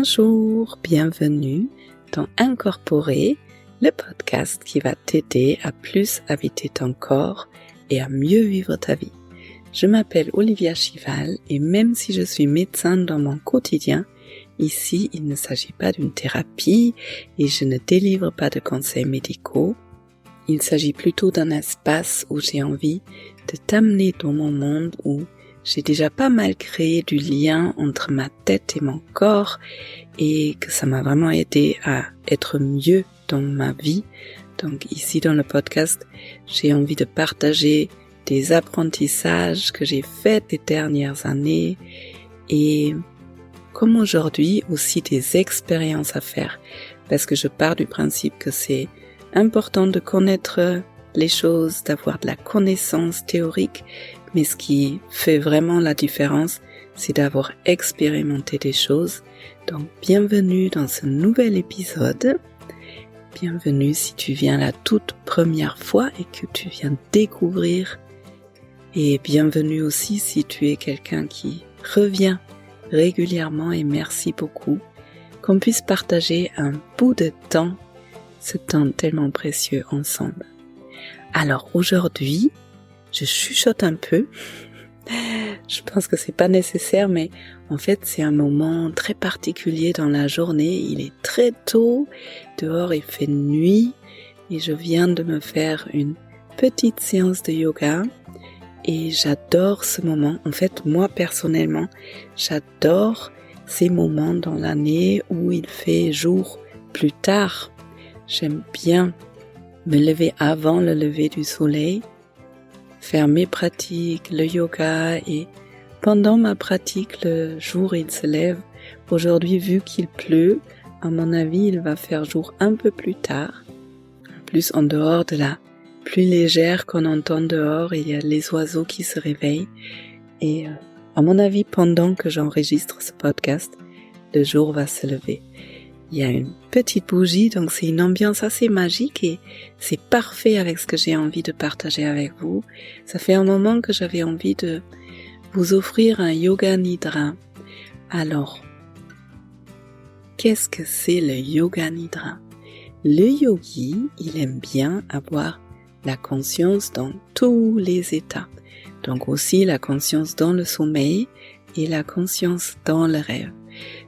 Bonjour, bienvenue dans Incorporer, le podcast qui va t'aider à plus habiter ton corps et à mieux vivre ta vie. Je m'appelle Olivia Chival et même si je suis médecin dans mon quotidien, ici il ne s'agit pas d'une thérapie et je ne délivre pas de conseils médicaux. Il s'agit plutôt d'un espace où j'ai envie de t'amener dans mon monde où j'ai déjà pas mal créé du lien entre ma tête et mon corps et que ça m'a vraiment aidé à être mieux dans ma vie. Donc ici dans le podcast, j'ai envie de partager des apprentissages que j'ai faits ces dernières années et comme aujourd'hui aussi des expériences à faire parce que je pars du principe que c'est important de connaître les choses, d'avoir de la connaissance théorique, mais ce qui fait vraiment la différence, c'est d'avoir expérimenté des choses. Donc, bienvenue dans ce nouvel épisode. Bienvenue si tu viens la toute première fois et que tu viens découvrir. Et bienvenue aussi si tu es quelqu'un qui revient régulièrement et merci beaucoup qu'on puisse partager un bout de temps, ce temps tellement précieux ensemble. Alors aujourd'hui, je chuchote un peu. Je pense que c'est pas nécessaire, mais en fait c'est un moment très particulier dans la journée. Il est très tôt, dehors il fait nuit et je viens de me faire une petite séance de yoga et j'adore ce moment. En fait, moi personnellement, j'adore ces moments dans l'année où il fait jour plus tard. J'aime bien me lever avant le lever du soleil, faire mes pratiques, le yoga et pendant ma pratique, le jour il se lève. Aujourd'hui, vu qu'il pleut, à mon avis, il va faire jour un peu plus tard. Plus en dehors de la pluie légère qu'on entend dehors, il y a les oiseaux qui se réveillent. Et à mon avis, pendant que j'enregistre ce podcast, le jour va se lever. Il y a une petite bougie, donc c'est une ambiance assez magique et c'est parfait avec ce que j'ai envie de partager avec vous. Ça fait un moment que j'avais envie de vous offrir un yoga nidra. Alors, qu'est-ce que c'est le yoga nidra? Le yogi, il aime bien avoir la conscience dans tous les états. Donc aussi la conscience dans le sommeil et la conscience dans le rêve.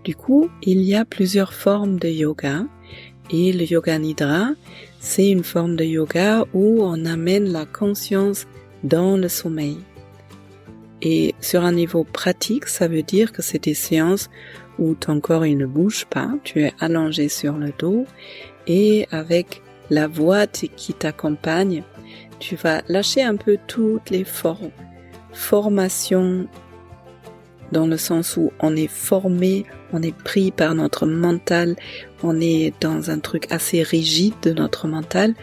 Du coup, il y a plusieurs formes de yoga et le yoga nidra, c'est une forme de yoga où on amène la conscience dans le sommeil. Et sur un niveau pratique, ça veut dire que c'est des séances où ton corps il ne bouge pas, tu es allongé sur le dos et avec la voix qui t'accompagne, tu vas lâcher un peu toutes les formations dans le sens où on est formé, on est pris par notre mental, on est dans un truc assez rigide de notre mental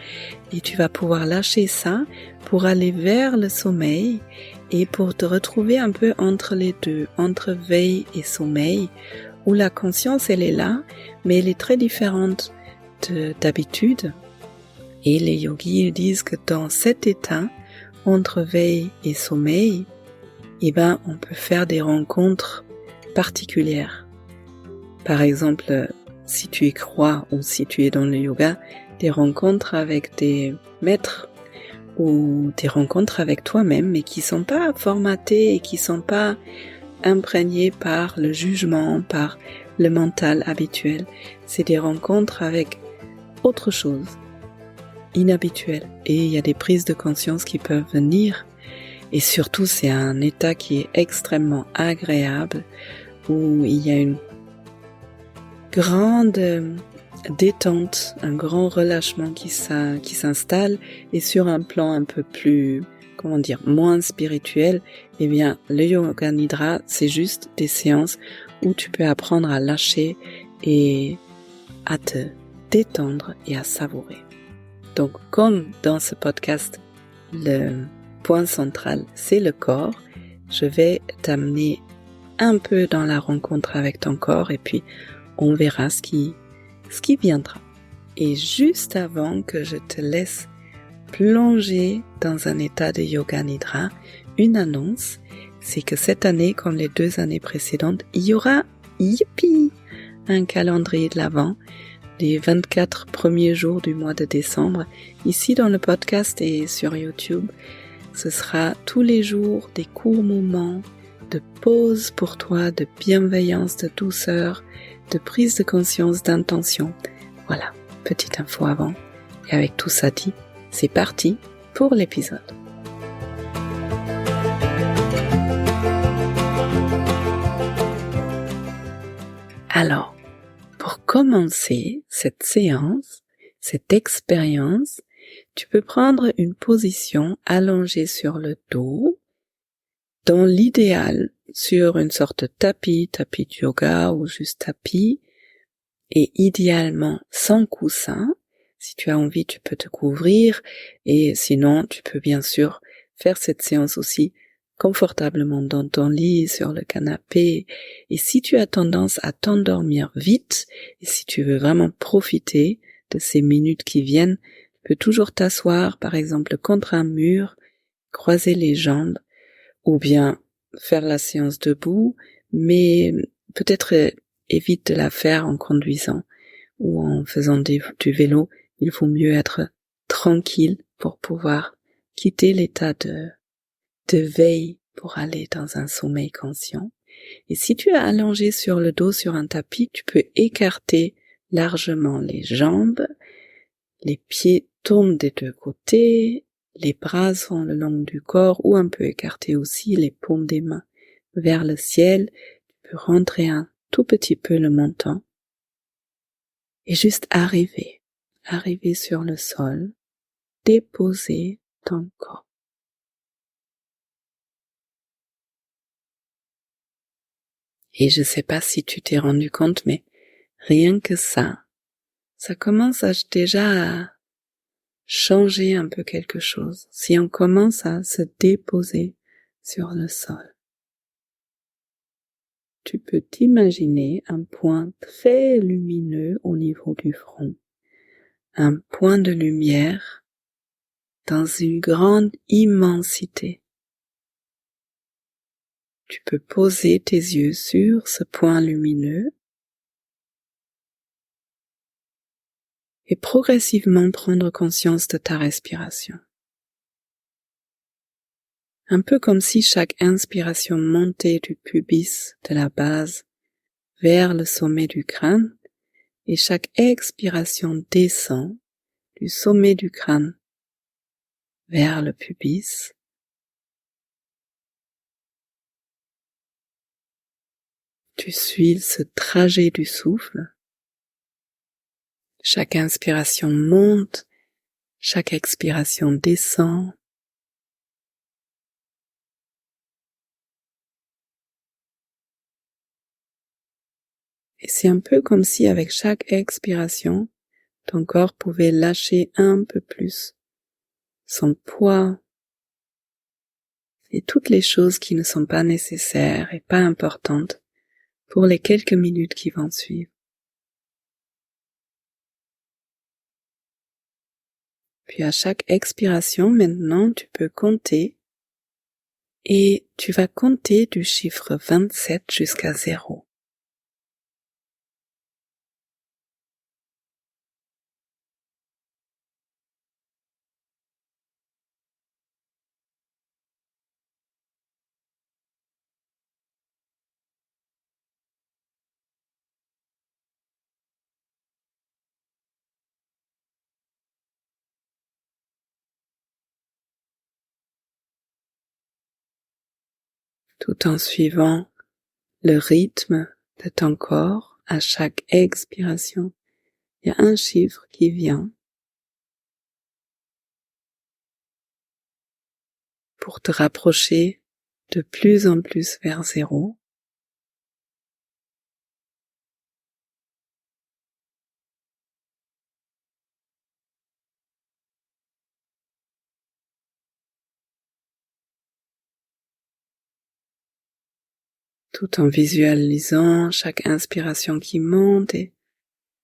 et tu vas pouvoir lâcher ça pour aller vers le sommeil et pour te retrouver un peu entre les deux, entre veille et sommeil, où la conscience elle est là, mais elle est très différente d'habitude. Et les yogis disent que dans cet état, entre veille et sommeil, on peut faire des rencontres particulières. Par exemple, si tu y crois ou si tu es dans le yoga, des rencontres avec des maîtres ou des rencontres avec toi-même, mais qui sont pas formatées et qui sont pas imprégnées par le jugement, par le mental habituel. C'est des rencontres avec autre chose, inhabituelle. Et il y a des prises de conscience qui peuvent venir. Et surtout, c'est un état qui est extrêmement agréable, où il y a une grande détente, un grand relâchement qui s'installe, et sur un plan un peu plus, moins spirituel, le yoga nidra, c'est juste des séances où tu peux apprendre à lâcher et à te détendre et à savourer. Donc, comme dans ce podcast, le point central, c'est le corps. Je vais t'amener un peu dans la rencontre avec ton corps et puis on verra ce qui viendra. Et juste avant que je te laisse plonger dans un état de yoga nidra, une annonce, c'est que cette année, comme les 2 années précédentes, il y aura, youpi, un calendrier de l'Avent, les 24 premiers jours du mois de décembre. Ici dans le podcast et sur YouTube, ce sera tous les jours des courts moments de pause pour toi, de bienveillance, de douceur, de prise de conscience, d'intention. Voilà, petite info avant. Et avec tout ça dit, c'est parti pour l'épisode. Alors, pour commencer cette séance, cette expérience, tu peux prendre une position allongée sur le dos, dans l'idéal sur une sorte de tapis de yoga ou juste tapis, et idéalement sans coussin. Si tu as envie, tu peux te couvrir, et sinon, tu peux bien sûr faire cette séance aussi confortablement dans ton lit, sur le canapé. Et si tu as tendance à t'endormir vite, et si tu veux vraiment profiter de ces minutes qui viennent, tu peux toujours t'asseoir, par exemple, contre un mur, croiser les jambes, ou bien faire la séance debout, mais peut-être évite de la faire en conduisant ou en faisant du vélo. Il vaut mieux être tranquille pour pouvoir quitter l'état de veille pour aller dans un sommeil conscient. Et si tu es allongé sur le dos sur un tapis, tu peux écarter largement les jambes, les pieds tournent des deux côtés, les bras sont le long du corps ou un peu écartés aussi, les paumes des mains vers le ciel. Tu peux rentrer un tout petit peu le menton et juste arriver sur le sol, déposer ton corps. Et je sais pas si tu t'es rendu compte, mais rien que ça commence déjà à changer un peu quelque chose. Si on commence à se déposer sur le sol, tu peux t'imaginer un point très lumineux au niveau du front, un point de lumière dans une grande immensité. Tu peux poser tes yeux sur ce point lumineux et progressivement prendre conscience de ta respiration. Un peu comme si chaque inspiration montait du pubis, de la base, vers le sommet du crâne, et chaque expiration descend du sommet du crâne vers le pubis. Tu suis ce trajet du souffle. Chaque inspiration monte, chaque expiration descend. Et c'est un peu comme si avec chaque expiration, ton corps pouvait lâcher un peu plus son poids et toutes les choses qui ne sont pas nécessaires et pas importantes pour les quelques minutes qui vont suivre. Puis à chaque expiration, maintenant, tu peux compter et tu vas compter du chiffre 27 jusqu'à 0. Tout en suivant le rythme de ton corps à chaque expiration. Il y a un chiffre qui vient pour te rapprocher de plus en plus vers 0. Tout en visualisant chaque inspiration qui monte et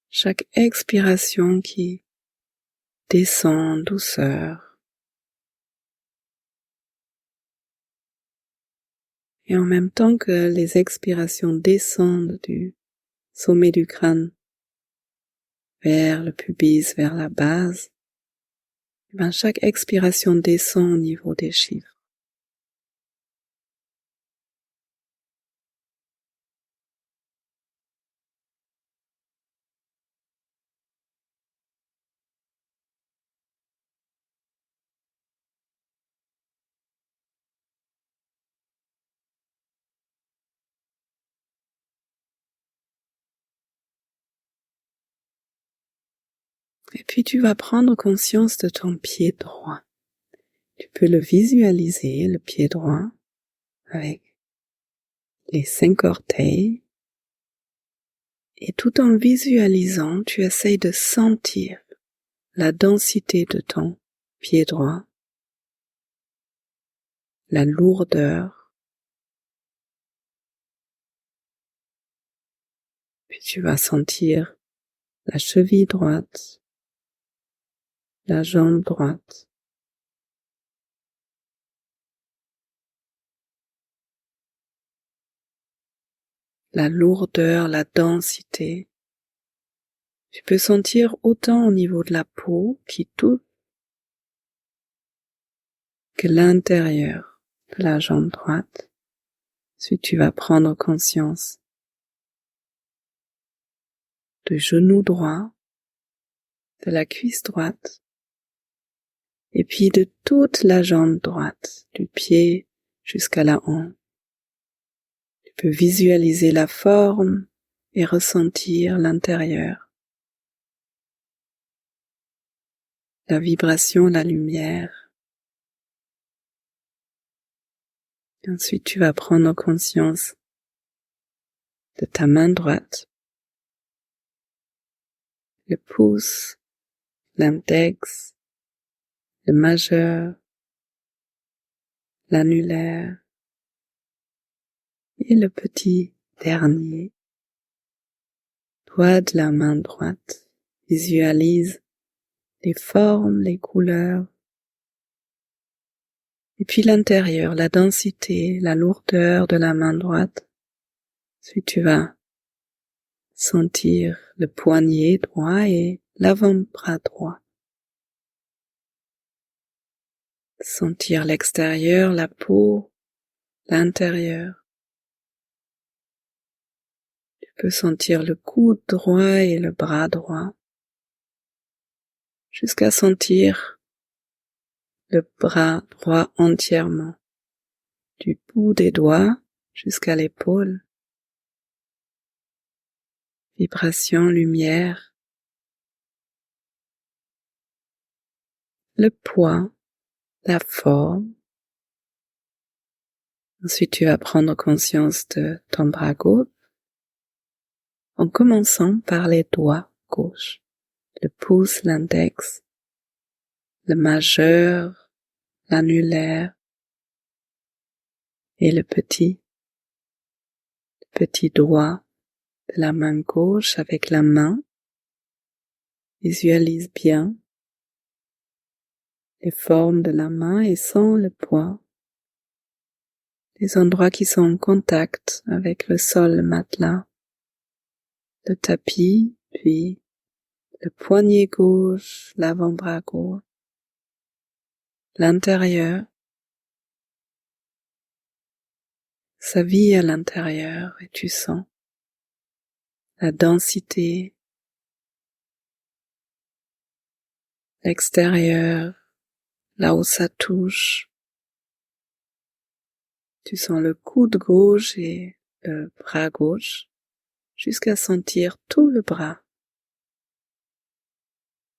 chaque expiration qui descend en douceur. Et en même temps que les expirations descendent du sommet du crâne vers le pubis, vers la base. Et bien, chaque expiration descend au niveau des chiffres. Et puis tu vas prendre conscience de ton pied droit. Tu peux le visualiser, le pied droit, avec les 5 orteils. Et tout en visualisant, tu essayes de sentir la densité de ton pied droit, la lourdeur. Puis tu vas sentir la cheville droite, la jambe droite. La lourdeur, la densité. Tu peux sentir autant au niveau de la peau qui touche que l'intérieur de la jambe droite. Ensuite, tu vas prendre conscience du genou droit, de la cuisse droite, et puis de toute la jambe droite, du pied jusqu'à la hanche. Tu peux visualiser la forme et ressentir l'intérieur, la vibration, la lumière. Et ensuite, tu vas prendre conscience de ta main droite, le pouce, l'index, le majeur, l'annulaire et le petit dernier doigt de la main droite. Visualise les formes, les couleurs, et puis l'intérieur, la densité, la lourdeur de la main droite. Ensuite, tu vas sentir le poignet droit et l'avant-bras droit. Sentir l'extérieur, la peau, l'intérieur. Tu peux sentir le coude droit et le bras droit, jusqu'à sentir le bras droit entièrement, du bout des doigts jusqu'à l'épaule. Vibration, lumière, le poids, la forme. Ensuite, tu vas prendre conscience de ton bras gauche en commençant par les doigts gauches, le pouce, l'index, le majeur, l'annulaire et le petit doigt de la main gauche avec la main. Visualise bien les formes de la main et sens le poids, les endroits qui sont en contact avec le sol, le matelas, le tapis, puis le poignet gauche, l'avant-bras gauche, l'intérieur, ça vit à l'intérieur et tu sens la densité, l'extérieur, là où ça touche. Tu sens le coude gauche et le bras gauche jusqu'à sentir tout le bras,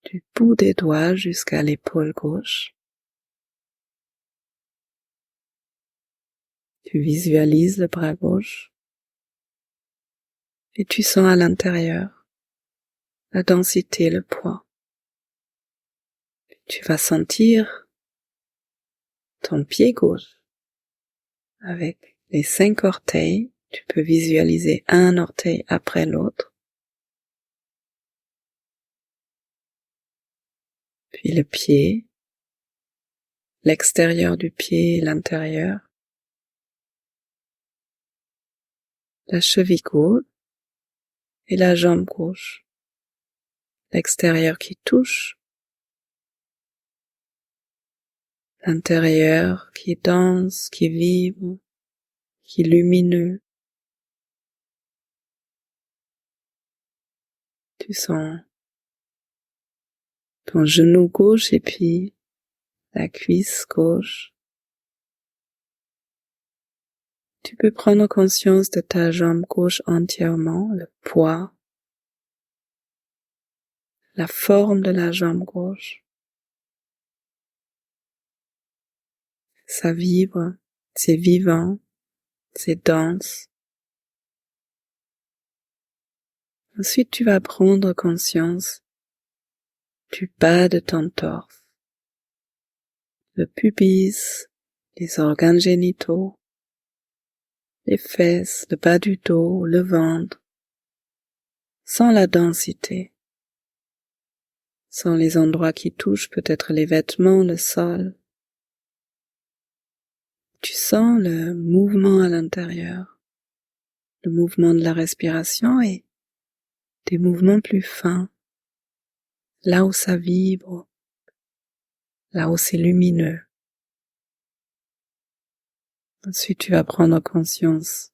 du bout des doigts jusqu'à l'épaule gauche. Tu visualises le bras gauche et tu sens à l'intérieur la densité, le poids. Tu vas sentir ton pied gauche avec les 5 orteils. Tu peux visualiser un orteil après l'autre. Puis le pied, l'extérieur du pied et l'intérieur. La cheville gauche et la jambe gauche. L'extérieur qui touche, l'intérieur qui danse, qui vibre, qui est lumineux. Tu sens ton genou gauche et puis la cuisse gauche. Tu peux prendre conscience de ta jambe gauche entièrement, le poids, la forme de la jambe gauche. Ça vibre, c'est vivant, c'est dense. Ensuite, tu vas prendre conscience du bas de ton torse, le pubis, les organes génitaux, les fesses, le bas du dos, le ventre, sans la densité, sans les endroits qui touchent, peut-être les vêtements, le sol. Tu sens le mouvement à l'intérieur, le mouvement de la respiration et des mouvements plus fins, là où ça vibre, là où c'est lumineux. Ensuite, tu vas prendre conscience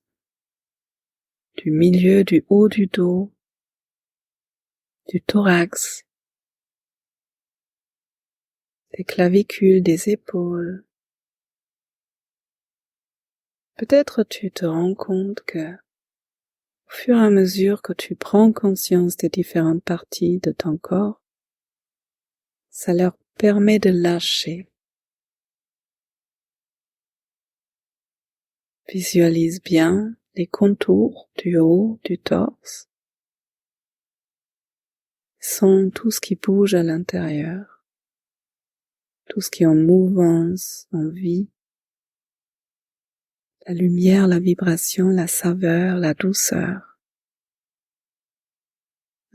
du milieu, du haut du dos, du thorax, des clavicules, des épaules. Peut-être tu te rends compte que, au fur et à mesure que tu prends conscience des différentes parties de ton corps, ça leur permet de lâcher. Visualise bien les contours du haut du torse. Sens tout ce qui bouge à l'intérieur, tout ce qui est en mouvance, en vie. La lumière, la vibration, la saveur, la douceur.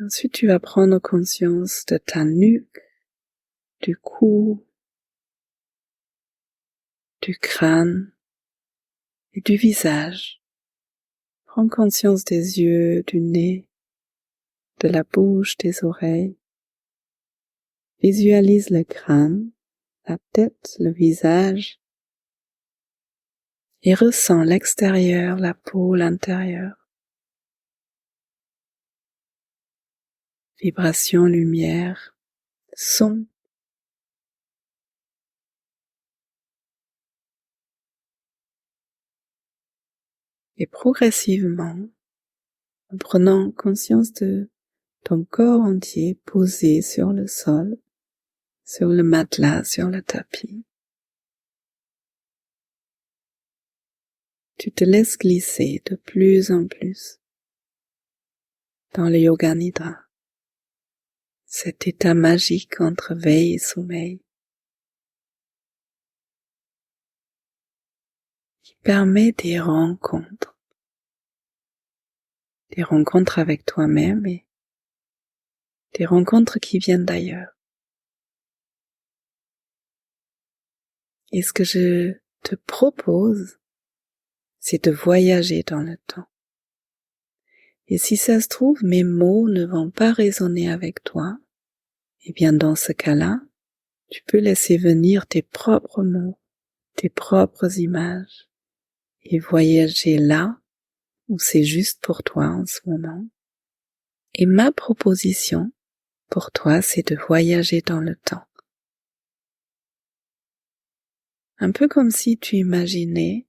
Ensuite, tu vas prendre conscience de ta nuque, du cou, du crâne et du visage. Prends conscience des yeux, du nez, de la bouche, des oreilles. Visualise le crâne, la tête, le visage et ressens l'extérieur, la peau, l'intérieur. Vibration, lumière, son. Et progressivement, en prenant conscience de ton corps entier posé sur le sol, sur le matelas, sur le tapis, tu te laisses glisser de plus en plus dans le yoga nidra, cet état magique entre veille et sommeil, qui permet des rencontres avec toi-même et des rencontres qui viennent d'ailleurs. Et ce que je te propose, c'est de voyager dans le temps. Et si ça se trouve, mes mots ne vont pas résonner avec toi, eh bien dans ce cas-là, tu peux laisser venir tes propres mots, tes propres images, et voyager là où c'est juste pour toi en ce moment. Et ma proposition pour toi, c'est de voyager dans le temps. Un peu comme si tu imaginais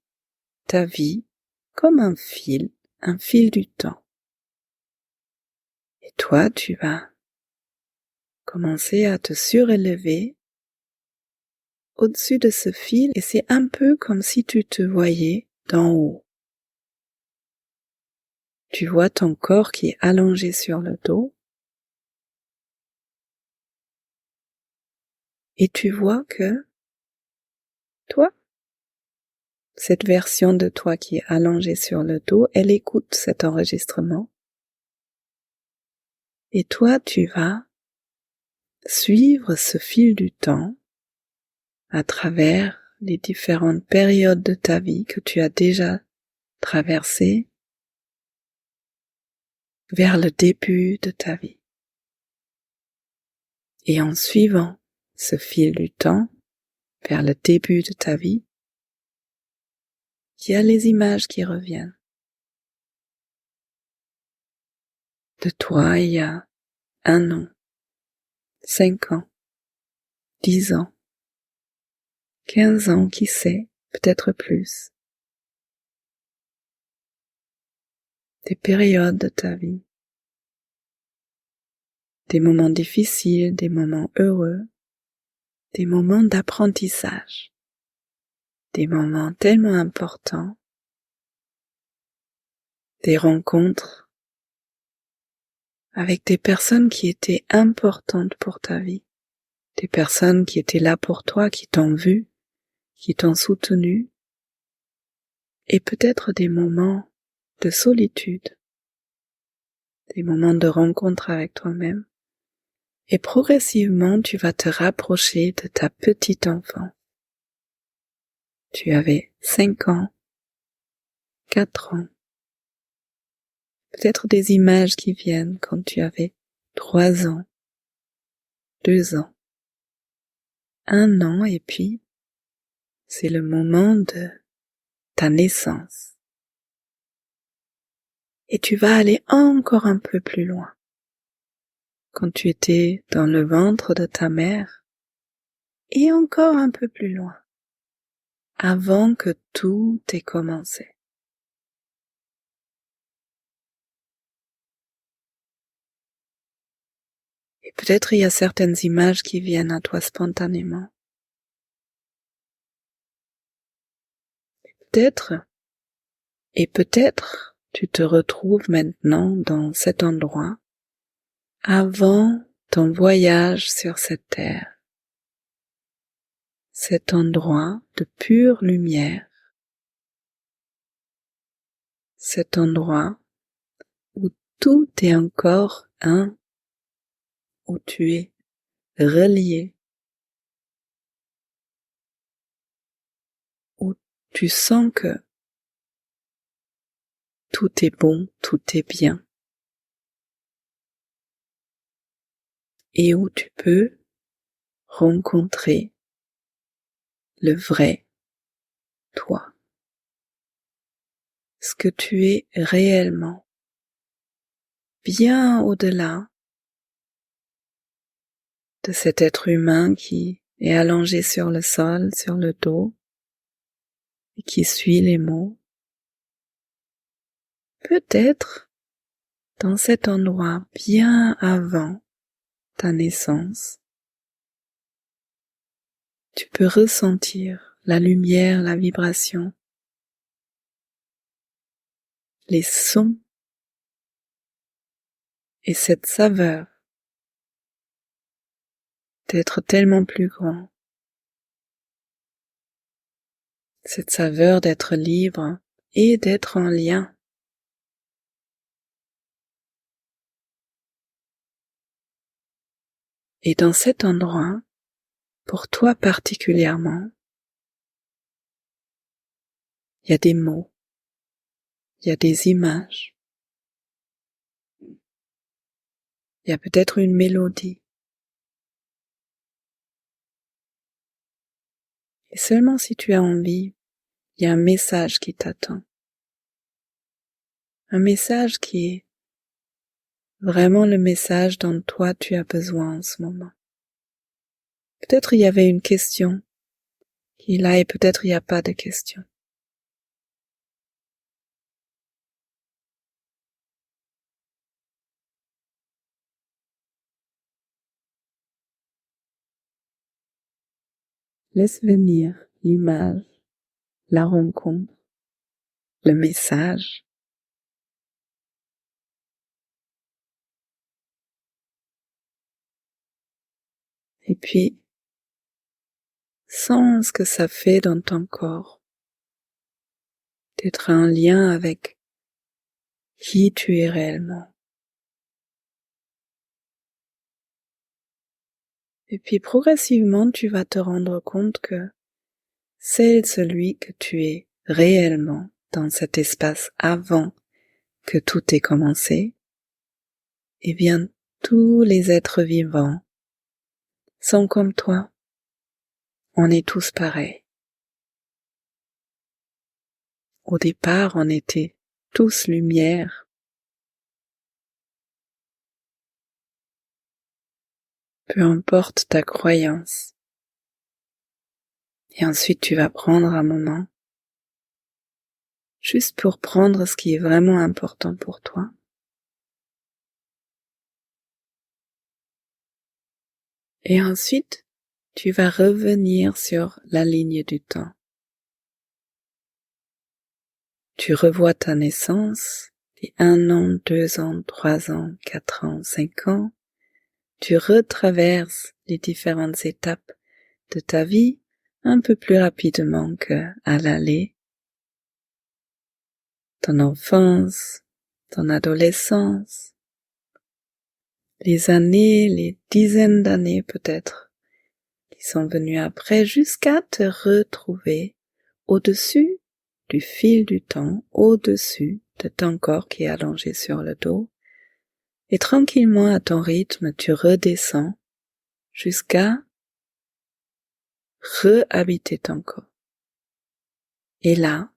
ta vie comme un fil du temps. Et toi, tu vas commencer à te surélever au-dessus de ce fil et c'est un peu comme si tu te voyais d'en haut. Tu vois ton corps qui est allongé sur le dos et tu vois que toi, cette version de toi qui est allongée sur le dos, elle écoute cet enregistrement. Et toi, tu vas suivre ce fil du temps à travers les différentes périodes de ta vie que tu as déjà traversées vers le début de ta vie. Et en suivant ce fil du temps vers le début de ta vie, il y a les images qui reviennent. De toi il y a 1 an, 5 ans, 10 ans, 15 ans, qui sait, peut-être plus. Des périodes de ta vie, des moments difficiles, des moments heureux, des moments d'apprentissage, des moments tellement importants, des rencontres avec des personnes qui étaient importantes pour ta vie, des personnes qui étaient là pour toi, qui t'ont vu, qui t'ont soutenu, et peut-être des moments de solitude, des moments de rencontre avec toi-même, et progressivement tu vas te rapprocher de ta petite enfant. Tu avais 5 ans, 4 ans, peut-être des images qui viennent quand tu avais 3 ans, 2 ans, 1 an, et puis c'est le moment de ta naissance. Et tu vas aller encore un peu plus loin. Quand tu étais dans le ventre de ta mère, et encore un peu plus loin, avant que tout ait commencé. Et peut-être il y a certaines images qui viennent à toi spontanément. Peut-être tu te retrouves maintenant dans cet endroit avant ton voyage sur cette terre. Cet endroit de pure lumière. Cet endroit où tout est encore un, où tu es relié, où tu sens que tout est bon, tout est bien, et où tu peux rencontrer le vrai toi, ce que tu es réellement, bien au-delà de cet être humain qui est allongé sur le sol, sur le dos, et qui suit les mots. Peut-être dans cet endroit bien avant ta naissance, tu peux ressentir la lumière, la vibration, les sons et cette saveur d'être tellement plus grand, cette saveur d'être libre et d'être en lien. Et dans cet endroit, pour toi particulièrement, il y a des mots, il y a des images, il y a peut-être une mélodie. Et seulement si tu as envie, il y a un message qui t'attend. Un message qui est vraiment le message dont toi tu as besoin en ce moment. Peut-être il y avait une question qui est là et peut-être il n'y a pas de question. Laisse venir l'image, la rencontre, le message. Et puis, sens ce que ça fait dans ton corps d'être en lien avec qui tu es réellement. Et puis progressivement, tu vas te rendre compte que c'est celui que tu es réellement dans cet espace avant que tout ait commencé, Eh bien, tous les êtres vivants sont comme toi. On est tous pareils. Au départ, on était tous lumière. Peu importe ta croyance. Et ensuite, tu vas prendre un moment, juste pour prendre ce qui est vraiment important pour toi. Et ensuite, tu vas revenir sur la ligne du temps. Tu revois ta naissance, les 1 an, 2 ans, 3 ans, 4 ans, 5 ans. Tu retraverses les différentes étapes de ta vie un peu plus rapidement qu'à l'aller. Ton enfance, ton adolescence, les années, les dizaines d'années peut-être, qui sont venues après jusqu'à te retrouver au-dessus du fil du temps, au-dessus de ton corps qui est allongé sur le dos, et tranquillement à ton rythme, tu redescends jusqu'à réhabiter ton corps. Et là,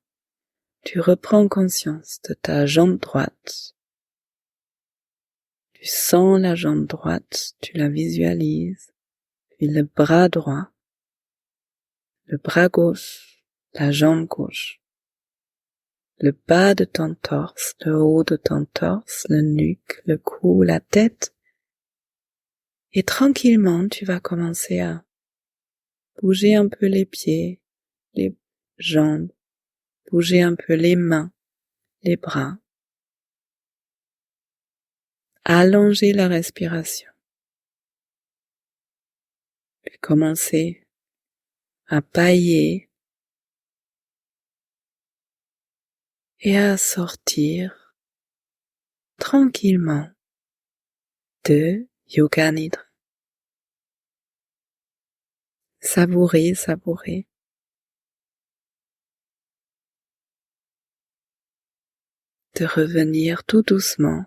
tu reprends conscience de ta jambe droite. Tu sens la jambe droite, tu la visualises, puis le bras droit, le bras gauche, la jambe gauche, le bas de ton torse, le haut de ton torse, le nuque, le cou, la tête. Et tranquillement, tu vas commencer à bouger un peu les pieds, les jambes, bouger un peu les mains, les bras. Allonger la respiration. Puis commencer à bâiller et à sortir tranquillement de Yoga Nidra. Savourer, savourer. De revenir tout doucement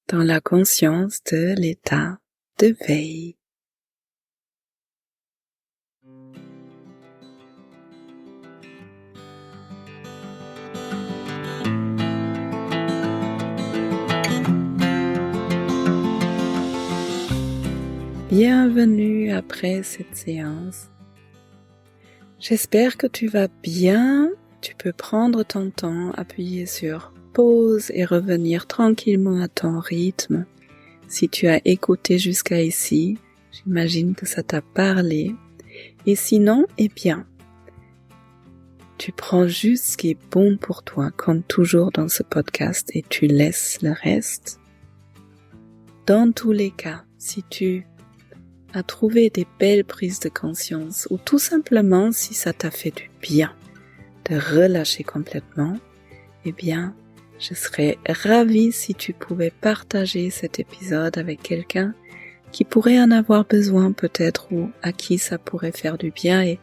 dans la conscience de l'état de veille. Bienvenue après cette séance. J'espère que tu vas bien. Tu peux prendre ton temps, appuyer sur pause et revenir tranquillement à ton rythme. Si tu as écouté jusqu'à ici, j'imagine que ça t'a parlé. Et sinon, eh bien, tu prends juste ce qui est bon pour toi, comme toujours dans ce podcast, et tu laisses le reste. Dans tous les cas, si tu as trouvé des belles prises de conscience, ou tout simplement si ça t'a fait du bien de relâcher complètement, eh bien, je serais ravie si tu pouvais partager cet épisode avec quelqu'un qui pourrait en avoir besoin peut-être ou à qui ça pourrait faire du bien. Et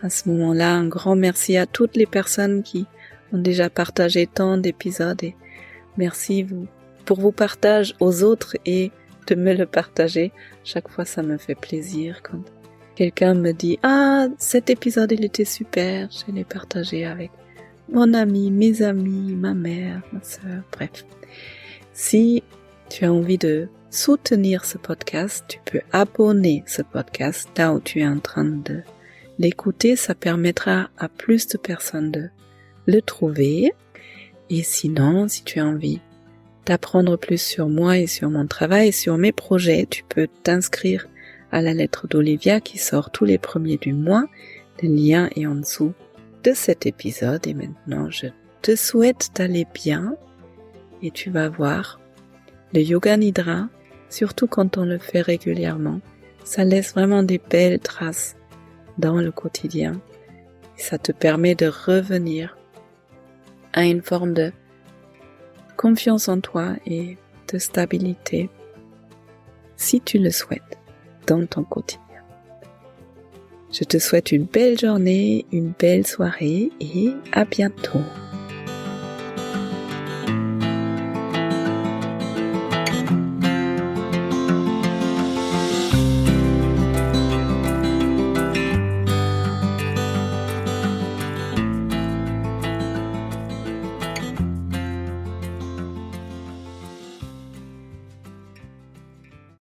à ce moment-là, un grand merci à toutes les personnes qui ont déjà partagé tant d'épisodes et merci pour vos partages aux autres et de me le partager. Chaque fois, ça me fait plaisir quand quelqu'un me dit « Ah, cet épisode, il était super, je l'ai partagé avec mon ami, mes amis, ma mère, ma sœur, bref. » Si tu as envie de soutenir ce podcast, tu peux abonner ce podcast là où tu es en train de l'écouter. Ça permettra à plus de personnes de le trouver. Et sinon, si tu as envie d'apprendre plus sur moi et sur mon travail et sur mes projets, tu peux t'inscrire à la lettre d'Olivia qui sort tous les premiers du mois. Le lien est en dessous de cet épisode. Et maintenant, je te souhaite d'aller bien et tu vas voir le Yoga Nidra, surtout quand on le fait régulièrement, ça laisse vraiment des belles traces dans le quotidien. Et ça te permet de revenir à une forme de confiance en toi et de stabilité, si tu le souhaites, dans ton quotidien. Je te souhaite une belle journée, une belle soirée et à bientôt.